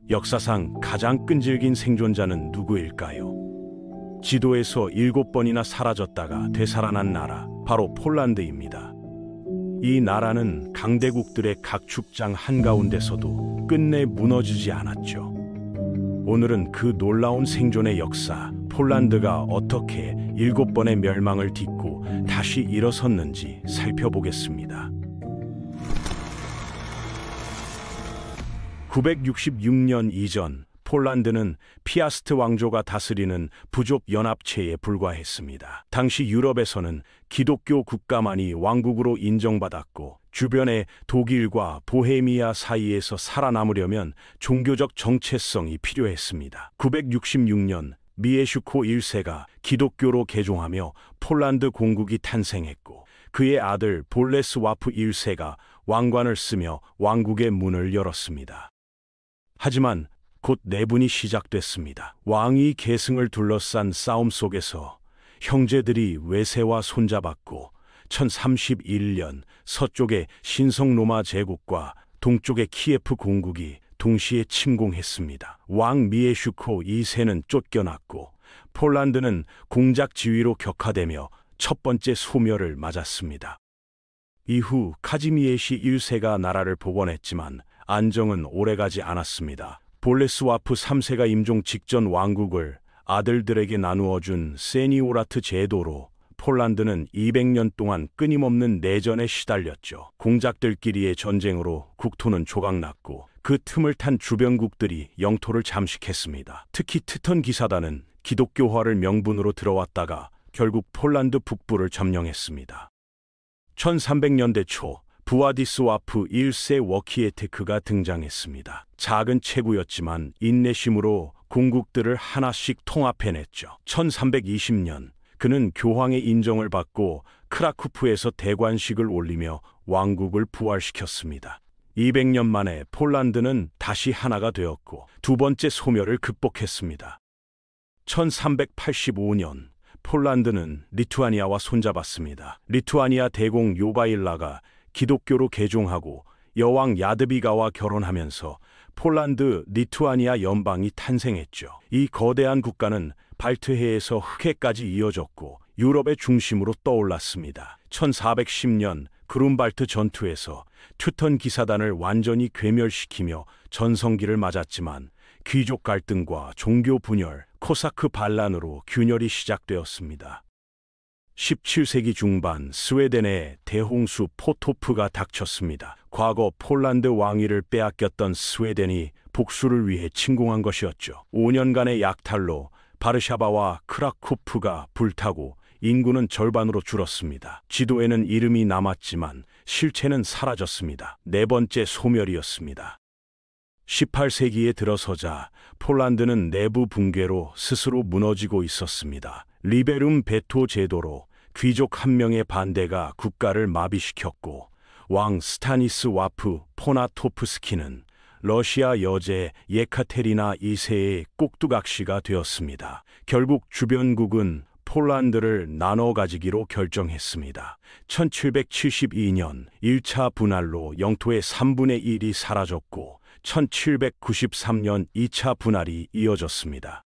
역사상 가장 끈질긴 생존자는 누구일까요? 지도에서 7번이나 사라졌다가 되살아난 나라, 바로 폴란드입니다. 이 나라는 강대국들의 각축장 한가운데서도 끝내 무너지지 않았죠. 오늘은 그 놀라운 생존의 역사, 폴란드가 어떻게 7번의 멸망을 딛고 다시 일어섰는지 살펴보겠습니다. 966년 이전 폴란드는 피아스트 왕조가 다스리는 부족 연합체에 불과했습니다. 당시 유럽에서는 기독교 국가만이 왕국으로 인정받았고 주변의 독일과 보헤미아 사이에서 살아남으려면 종교적 정체성이 필요했습니다. 966년 미에슈코 1세가 기독교로 개종하며 폴란드 공국이 탄생했고 그의 아들 볼레스와프 1세가 왕관을 쓰며 왕국의 문을 열었습니다. 하지만 곧 내분이 시작됐습니다. 왕위 계승을 둘러싼 싸움 속에서 형제들이 외세와 손잡았고 1031년 서쪽의 신성 로마 제국과 동쪽의 키예프 공국이 동시에 침공했습니다. 왕 미에슈코 2세는 쫓겨났고 폴란드는 공작 지위로 격화되며 첫 번째 소멸을 맞았습니다. 이후 카지미에시 1세가 나라를 복원했지만 안정은 오래가지 않았습니다. 볼레스와프 3세가 임종 직전 왕국을 아들들에게 나누어준 세니오라트 제도로 폴란드는 200년 동안 끊임없는 내전에 시달렸죠. 공작들끼리의 전쟁으로 국토는 조각났고 그 틈을 탄 주변국들이 영토를 잠식했습니다. 특히 트턴 기사단은 기독교화를 명분으로 들어왔다가 결국 폴란드 북부를 점령했습니다. 1300년대 초 부아디스와프 1세 워키에테크가 등장했습니다. 작은 체구였지만 인내심으로 공국들을 하나씩 통합해냈죠. 1320년 그는 교황의 인정을 받고 크라쿠프에서 대관식을 올리며 왕국을 부활시켰습니다. 200년 만에 폴란드는 다시 하나가 되었고 두 번째 소멸을 극복했습니다. 1385년 폴란드는 리투아니아와 손잡았습니다. 리투아니아 대공 요바일라가 기독교로 개종하고 여왕 야드비가와 결혼하면서 폴란드 리투아니아 연방이 탄생했죠. 이 거대한 국가는 발트해에서 흑해까지 이어졌고 유럽의 중심으로 떠올랐습니다. 1410년 그룬발트 전투에서 튜턴 기사단을 완전히 괴멸시키며 전성기를 맞았지만 귀족 갈등과 종교 분열, 코사크 반란으로 균열이 시작되었습니다. 17세기 중반 스웨덴의 대홍수 포토프가 닥쳤습니다. 과거 폴란드 왕위를 빼앗겼던 스웨덴이 복수를 위해 침공한 것이었죠. 5년간의 약탈로 바르샤바와 크라쿠프가 불타고 인구는 절반으로 줄었습니다. 지도에는 이름이 남았지만 실체는 사라졌습니다. 네 번째 소멸이었습니다. 18세기에 들어서자 폴란드는 내부 붕괴로 스스로 무너지고 있었습니다. 리베룸 베토 제도로 귀족 한 명의 반대가 국가를 마비시켰고 왕 스타니스와프 포나토프스키는 러시아 여제 예카테리나 2세의 꼭두각시가 되었습니다. 결국 주변국은 폴란드를 나눠 가지기로 결정했습니다. 1772년 1차 분할로 영토의 3분의 1이 사라졌고 1793년 2차 분할이 이어졌습니다.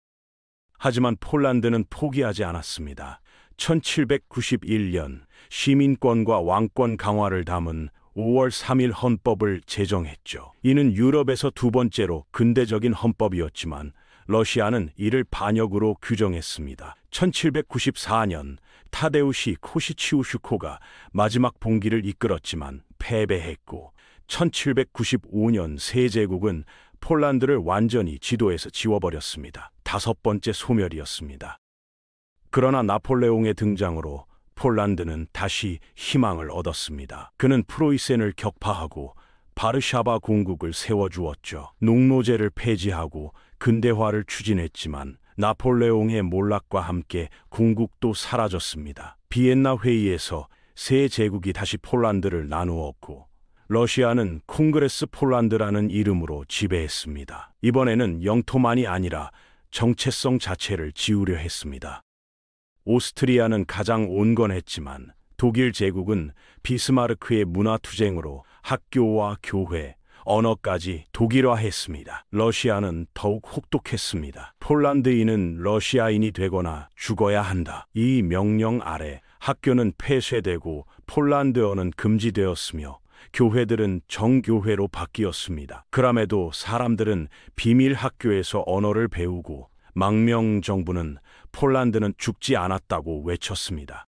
하지만 폴란드는 포기하지 않았습니다. 1791년 시민권과 왕권 강화를 담은 5월 3일 헌법을 제정했죠. 이는 유럽에서 두 번째로 근대적인 헌법이었지만 러시아는 이를 반역으로 규정했습니다. 1794년 타데우시 코시치우슈코가 마지막 봉기를 이끌었지만 패배했고 1795년 새 제국은 폴란드를 완전히 지도에서 지워버렸습니다. 다섯 번째 소멸이었습니다. 그러나 나폴레옹의 등장으로 폴란드는 다시 희망을 얻었습니다. 그는 프로이센을 격파하고 바르샤바 공국을 세워주었죠. 농노제를 폐지하고 근대화를 추진했지만 나폴레옹의 몰락과 함께 공국도 사라졌습니다. 비엔나 회의에서 새 제국이 다시 폴란드를 나누었고 러시아는 콩그레스 폴란드라는 이름으로 지배했습니다. 이번에는 영토만이 아니라 정체성 자체를 지우려 했습니다. 오스트리아는 가장 온건했지만 독일 제국은 비스마르크의 문화투쟁으로 학교와 교회, 언어까지 독일화했습니다. 러시아는 더욱 혹독했습니다. 폴란드인은 러시아인이 되거나 죽어야 한다. 이 명령 아래 학교는 폐쇄되고 폴란드어는 금지되었으며 교회들은 정교회로 바뀌었습니다. 그럼에도 사람들은 비밀 학교에서 언어를 배우고 망명 정부는 폴란드는 죽지 않았다고 외쳤습니다.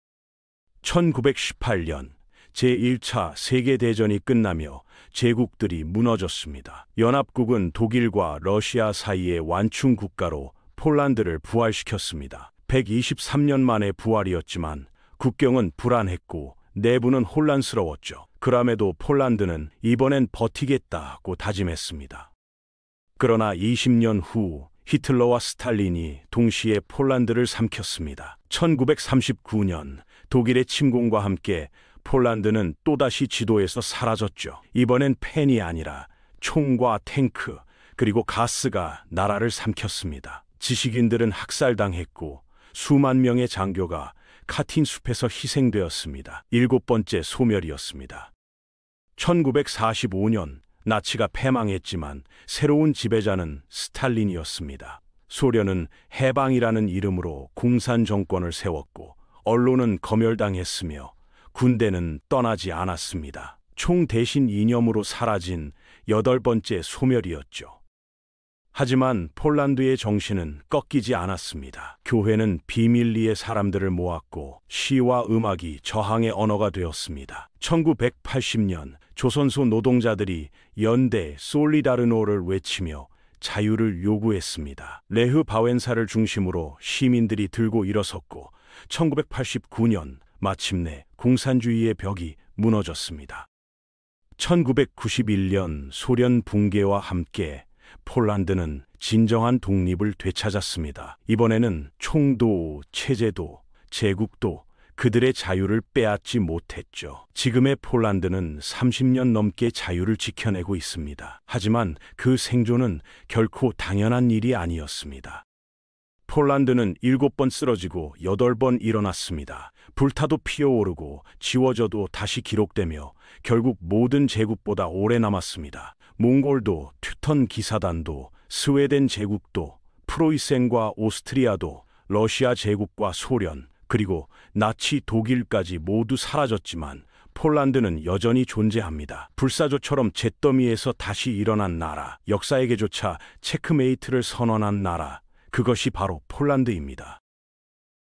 1918년 제1차 세계대전이 끝나며 제국들이 무너졌습니다. 연합국은 독일과 러시아 사이의 완충 국가로 폴란드를 부활시켰습니다. 123년 만에 부활이었지만 국경은 불안했고 내부는 혼란스러웠죠. 그럼에도 폴란드는 이번엔 버티겠다고 다짐했습니다. 그러나 20년 후 히틀러와 스탈린이 동시에 폴란드를 삼켰습니다. 1939년 독일의 침공과 함께 폴란드는 또다시 지도에서 사라졌죠. 이번엔 펜이 아니라 총과 탱크 그리고 가스가 나라를 삼켰습니다. 지식인들은 학살당했고 수만 명의 장교가 카틴 숲에서 희생되었습니다. 7번째 소멸이었습니다. 1945년 나치가 패망했지만 새로운 지배자는 스탈린이었습니다. 소련은 해방이라는 이름으로 공산 정권을 세웠고 언론은 검열당했으며 군대는 떠나지 않았습니다. 총 대신 이념으로 사라진 8번째 소멸이었죠. 하지만 폴란드의 정신은 꺾이지 않았습니다. 교회는 비밀리에 사람들을 모았고 시와 음악이 저항의 언어가 되었습니다. 1980년 조선소 노동자들이 연대 솔리다르노를 외치며 자유를 요구했습니다. 레흐 바웬사를 중심으로 시민들이 들고 일어섰고 1989년 마침내 공산주의의 벽이 무너졌습니다. 1991년 소련 붕괴와 함께 폴란드는 진정한 독립을 되찾았습니다. 이번에는 총도, 체제도, 제국도 그들의 자유를 빼앗지 못했죠. 지금의 폴란드는 30년 넘게 자유를 지켜내고 있습니다. 하지만 그 생존은 결코 당연한 일이 아니었습니다. 폴란드는 7번 쓰러지고 8번 일어났습니다. 불타도 피어오르고 지워져도 다시 기록되며 결국 모든 제국보다 오래 남았습니다. 몽골도, 튜턴 기사단도, 스웨덴 제국도, 프로이센과 오스트리아도, 러시아 제국과 소련, 그리고 나치 독일까지 모두 사라졌지만 폴란드는 여전히 존재합니다. 불사조처럼 잿더미에서 다시 일어난 나라, 역사에게조차 체크메이트를 선언한 나라, 그것이 바로 폴란드입니다.